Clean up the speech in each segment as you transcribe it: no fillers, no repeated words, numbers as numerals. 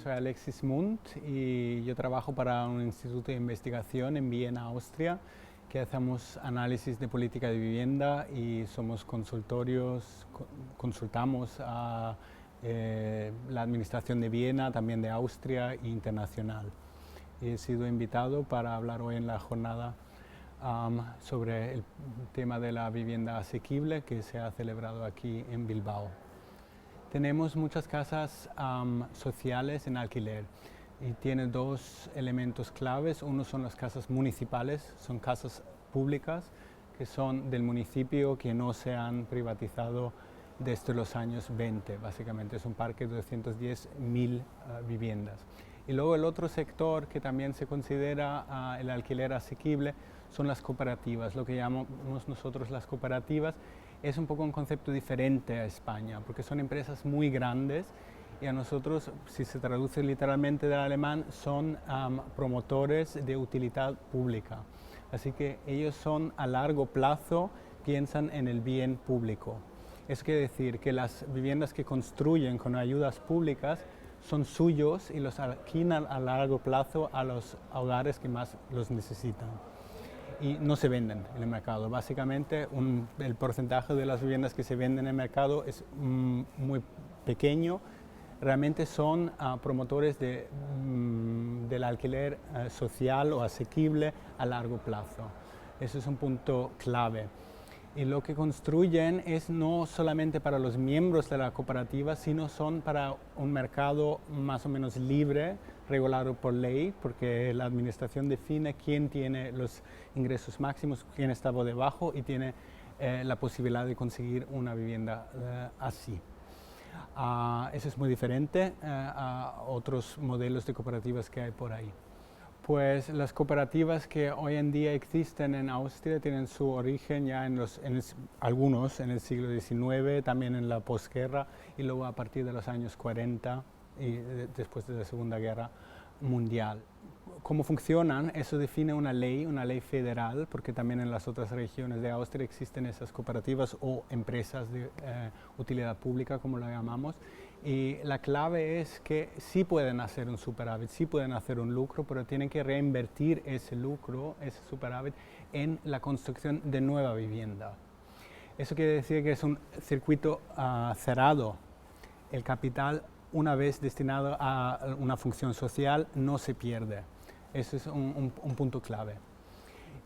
soy Alexis Munt y yo trabajo para un instituto de investigación en Viena, Austria, que hacemos análisis de política de vivienda y somos consultamos a la administración de Viena, también de Austria e internacional. Y he sido invitado para hablar hoy en la jornada sobre el tema de la vivienda asequible que se ha celebrado aquí en Bilbao. Tenemos muchas casas sociales en alquiler y tiene dos elementos claves. Uno son las casas municipales, son casas públicas que son del municipio, que no se han privatizado desde los años 20. Básicamente es un parque de 210.000 viviendas. Y luego el otro sector que también se considera el alquiler asequible son las cooperativas, lo que llamamos nosotros las cooperativas. Es un poco un concepto diferente a España, porque son empresas muy grandes y a nosotros, si se traduce literalmente del alemán, son promotores de utilidad pública. Así que ellos son a largo plazo, piensan en el bien público. Eso quiere decir que las viviendas que construyen con ayudas públicas son suyos y los alquilan a largo plazo a los hogares que más los necesitan. Y no se venden en el mercado. Básicamente el porcentaje de las viviendas que se venden en el mercado es muy pequeño. Realmente son promotores del alquiler social o asequible a largo plazo. Eso es un punto clave. Y lo que construyen es no solamente para los miembros de la cooperativa, sino son para un mercado más o menos libre, regulado por ley, porque la administración define quién tiene los ingresos máximos, quién está por debajo y tiene la posibilidad de conseguir una vivienda así. Eso es muy diferente a otros modelos de cooperativas que hay por ahí. Pues las cooperativas que hoy en día existen en Austria tienen su origen ya algunos en el siglo XIX, también en la posguerra y luego a partir de los años 40 y después de la Segunda Guerra Mundial. ¿Cómo funcionan? Eso define una ley federal, porque también en las otras regiones de Austria existen esas cooperativas o empresas de utilidad pública, como lo llamamos. Y la clave es que sí pueden hacer un superávit, sí pueden hacer un lucro, pero tienen que reinvertir ese lucro, ese superávit, en la construcción de nueva vivienda. Eso quiere decir que es un circuito cerrado. El capital, una vez destinado a una función social, no se pierde. Eso es un punto clave.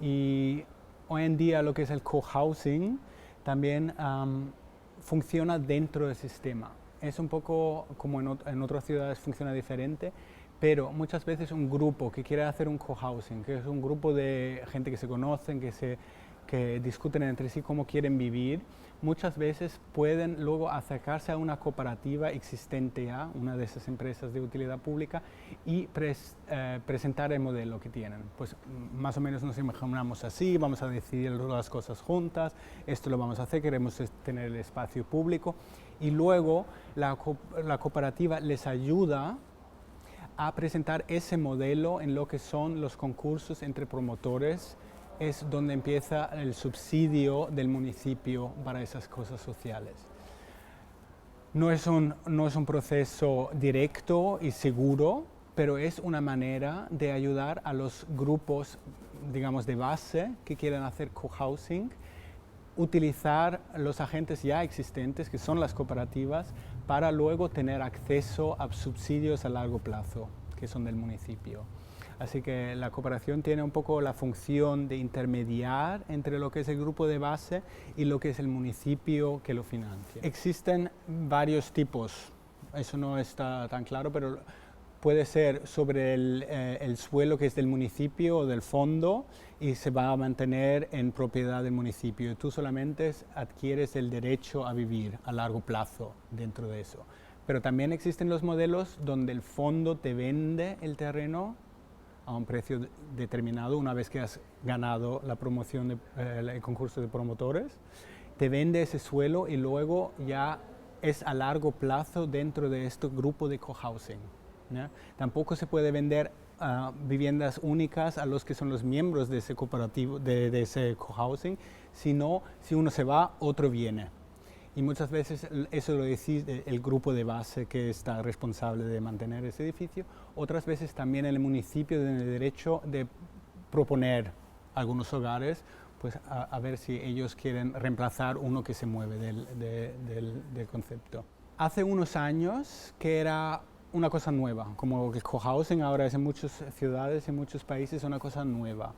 Y hoy en día lo que es el cohousing también funciona dentro del sistema. Es un poco como en otras ciudades funciona diferente, pero muchas veces un grupo que quiere hacer un cohousing, que es un grupo de gente que se conocen, que discuten entre sí cómo quieren vivir, muchas veces pueden luego acercarse a una cooperativa existente ya, una de esas empresas de utilidad pública, y presentar el modelo que tienen. Pues más o menos nos imaginamos así, vamos a decidir las cosas juntas, esto lo vamos a hacer, queremos tener el espacio público, y luego la cooperativa les ayuda a presentar ese modelo en lo que son los concursos entre promotores. Es donde empieza el subsidio del municipio para esas cosas sociales. No es un proceso directo y seguro, pero es una manera de ayudar a los grupos, digamos, de base que quieren hacer cohousing, utilizar los agentes ya existentes, que son las cooperativas, para luego tener acceso a subsidios a largo plazo, que son del municipio. Así que la cooperación tiene un poco la función de intermediar entre lo que es el grupo de base y lo que es el municipio que lo financia. Existen varios tipos, eso no está tan claro, pero puede ser sobre el suelo que es del municipio o del fondo y se va a mantener en propiedad del municipio. Y tú solamente adquieres el derecho a vivir a largo plazo dentro de eso. Pero también existen los modelos donde el fondo te vende el terreno a un precio determinado una vez que has ganado la promoción el concurso de promotores, te vende ese suelo y luego ya es a largo plazo dentro de este grupo de cohousing, ¿no? Tampoco se puede vender viviendas únicas a los que son los miembros de ese cooperativo, de ese cohousing, sino si uno se va, otro viene. Y muchas veces eso lo decide el grupo de base que está responsable de mantener ese edificio. Otras veces también el municipio tiene el derecho de proponer algunos hogares, pues a ver si ellos quieren reemplazar uno que se mueve del concepto. Hace unos años que era una cosa nueva, como el cohousing ahora es en muchas ciudades, en muchos países, una cosa nueva.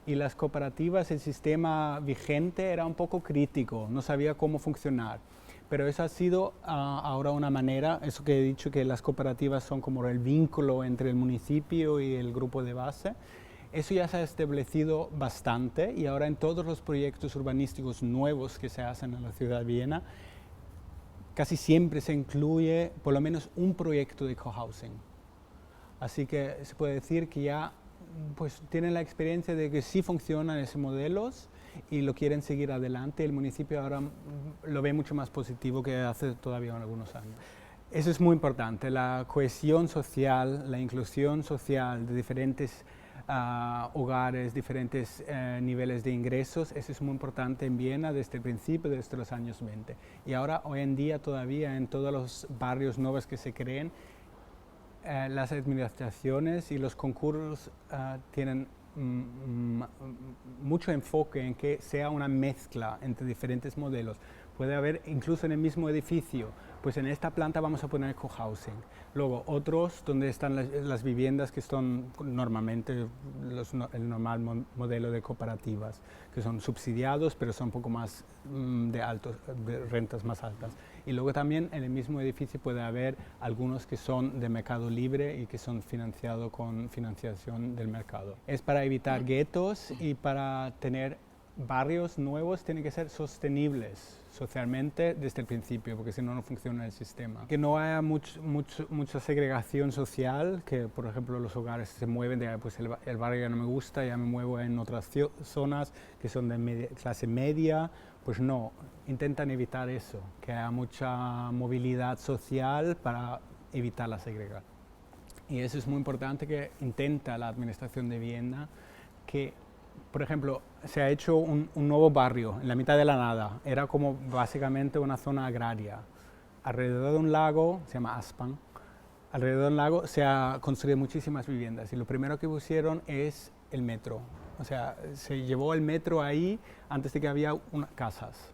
Y las cooperativas, el sistema vigente era un poco crítico, no sabía cómo funcionar. Pero eso ha sido ahora una manera, eso que he dicho, que las cooperativas son como el vínculo entre el municipio y el grupo de base. Eso ya se ha establecido bastante y ahora en todos los proyectos urbanísticos nuevos que se hacen en la ciudad de Viena, casi siempre se incluye por lo menos un proyecto de cohousing. Así que se puede decir que ya pues tienen la experiencia de que sí funcionan esos modelos y lo quieren seguir adelante. El municipio ahora lo ve mucho más positivo que hace todavía algunos años. Eso es muy importante, la cohesión social, la inclusión social de diferentes hogares, diferentes niveles de ingresos. Eso es muy importante en Viena desde el principio, desde los años 20. Y ahora, hoy en día, todavía en todos los barrios nuevos que se creen, las administraciones y los concursos tienen mucho enfoque en que sea una mezcla entre diferentes modelos. Puede haber incluso en el mismo edificio, pues en esta planta vamos a poner cohousing. Luego otros donde están las viviendas que son normalmente el normal modelo de cooperativas, que son subsidiados pero son un poco más de rentas más altas. Y luego también en el mismo edificio puede haber algunos que son de mercado libre y que son financiados con financiación del mercado. Es para evitar guetos y para tener barrios nuevos, tienen que ser sostenibles socialmente desde el principio, porque si no, no funciona el sistema. Que no haya mucha segregación social, que por ejemplo los hogares se mueven de, pues el barrio ya no me gusta, ya me muevo en otras zonas que son de clase media, pues no, intentan evitar eso, que haya mucha movilidad social para evitar la segregación. Y eso es muy importante que intenta la administración de Viena, que por ejemplo, se ha hecho un nuevo barrio en la mitad de la nada. Era como básicamente una zona agraria. Alrededor de un lago, se llama Aspan, alrededor de un lago se ha construido muchísimas viviendas y lo primero que pusieron es el metro. O sea, se llevó el metro ahí antes de que había casas.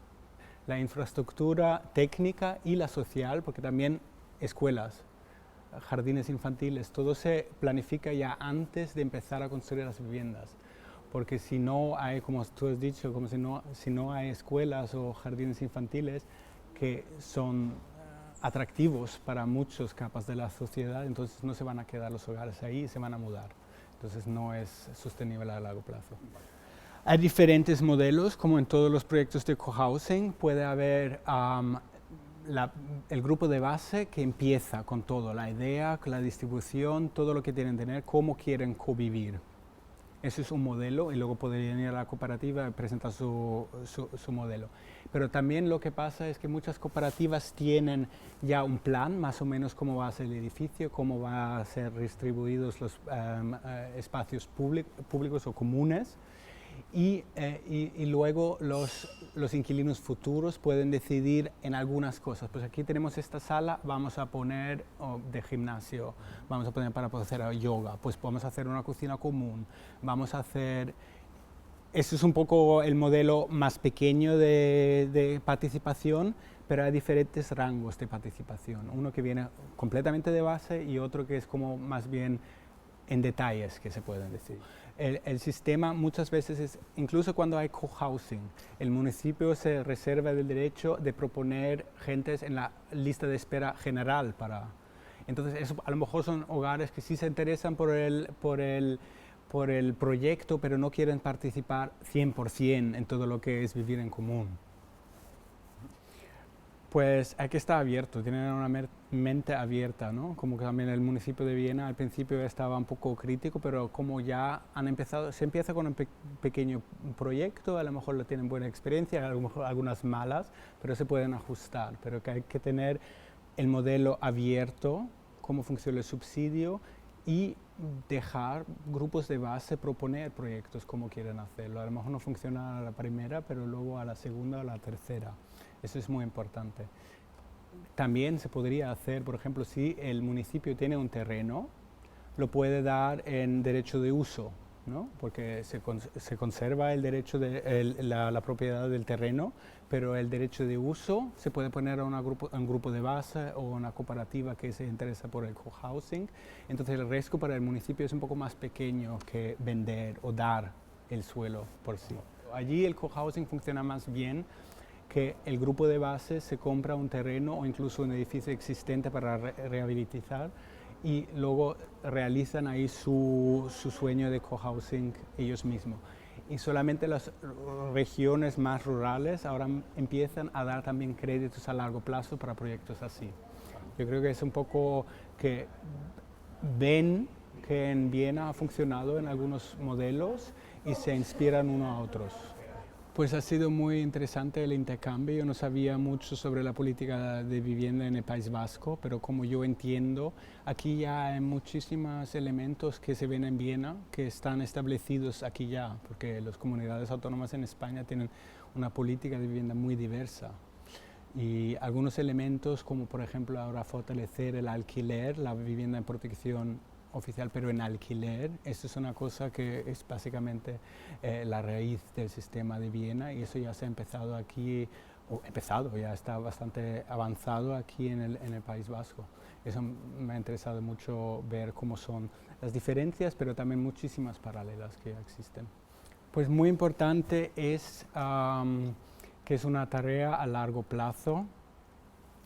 La infraestructura técnica y la social, porque también escuelas, jardines infantiles, todo se planifica ya antes de empezar a construir las viviendas. Porque si no hay, como tú has dicho, como si no hay escuelas o jardines infantiles que son atractivos para muchas capas de la sociedad, entonces no se van a quedar los hogares ahí y se van a mudar. Entonces no es sostenible a largo plazo. Hay diferentes modelos, como en todos los proyectos de cohousing. Puede haber el grupo de base que empieza con todo, la idea, la distribución, todo lo que tienen que tener, cómo quieren convivir. Eso es un modelo y luego podrían ir a la cooperativa y presentar su modelo. Pero también lo que pasa es que muchas cooperativas tienen ya un plan, más o menos cómo va a ser el edificio, cómo van a ser distribuidos los espacios públicos o comunes. Y luego los inquilinos futuros pueden decidir en algunas cosas. Pues aquí tenemos esta sala, vamos a poner de gimnasio, vamos a poner para hacer yoga, pues vamos a hacer una cocina común, vamos a hacer... Eso es un poco el modelo más pequeño de participación, pero hay diferentes rangos de participación. Uno que viene completamente de base y otro que es como más bien en detalles, que se pueden decir. El sistema muchas veces es, incluso cuando hay cohousing, el municipio se reserva el derecho de proponer gentes en la lista de espera general para... Entonces, eso a lo mejor son hogares que sí se interesan por el proyecto, pero no quieren participar 100% en todo lo que es vivir en común. Pues hay que estar abierto, tener una mente abierta, ¿no? Como que también el municipio de Viena al principio estaba un poco crítico, pero como ya han empezado, se empieza con un pequeño proyecto, a lo mejor lo tienen buena experiencia, a lo mejor algunas malas, pero se pueden ajustar, pero que hay que tener el modelo abierto, cómo funciona el subsidio y dejar grupos de base proponer proyectos como quieren hacerlo. A lo mejor no funciona a la primera, pero luego a la segunda o a la tercera. Eso es muy importante. También se podría hacer, por ejemplo, si el municipio tiene un terreno, lo puede dar en derecho de uso, ¿no? Porque se conserva el derecho de la propiedad del terreno, pero el derecho de uso se puede poner a un grupo de base o una cooperativa que se interesa por el cohousing. Entonces el riesgo para el municipio es un poco más pequeño que vender o dar el suelo por sí. Allí el cohousing funciona más bien que el grupo de base se compra un terreno o incluso un edificio existente para rehabilitar y luego realizan ahí su sueño de cohousing ellos mismos. Y solamente las regiones más rurales ahora empiezan a dar también créditos a largo plazo para proyectos así. Yo creo que es un poco que ven que en Viena ha funcionado en algunos modelos y se inspiran unos a otros. Pues ha sido muy interesante el intercambio. Yo no sabía mucho sobre la política de vivienda en el País Vasco, pero como yo entiendo, aquí ya hay muchísimos elementos que se ven en Viena que están establecidos aquí ya, porque las comunidades autónomas en España tienen una política de vivienda muy diversa. Y algunos elementos, como por ejemplo ahora fortalecer el alquiler, la vivienda en protección oficial, pero en alquiler, esto es una cosa que es básicamente la raíz del sistema de Viena y eso ya se ha empezado aquí, ya está bastante avanzado aquí en el País Vasco. Eso me ha interesado mucho ver cómo son las diferencias, pero también muchísimas paralelas que existen. Pues muy importante es que es una tarea a largo plazo,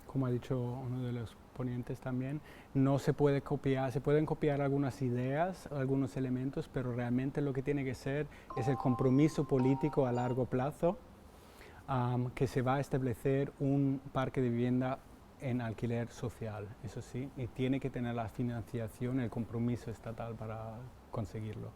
como ha dicho uno de los ponentes también. No se puede copiar, se pueden copiar algunas ideas, algunos elementos, pero realmente lo que tiene que ser es el compromiso político a largo plazo, que se va a establecer un parque de vivienda en alquiler social, eso sí, y tiene que tener la financiación, el compromiso estatal para conseguirlo.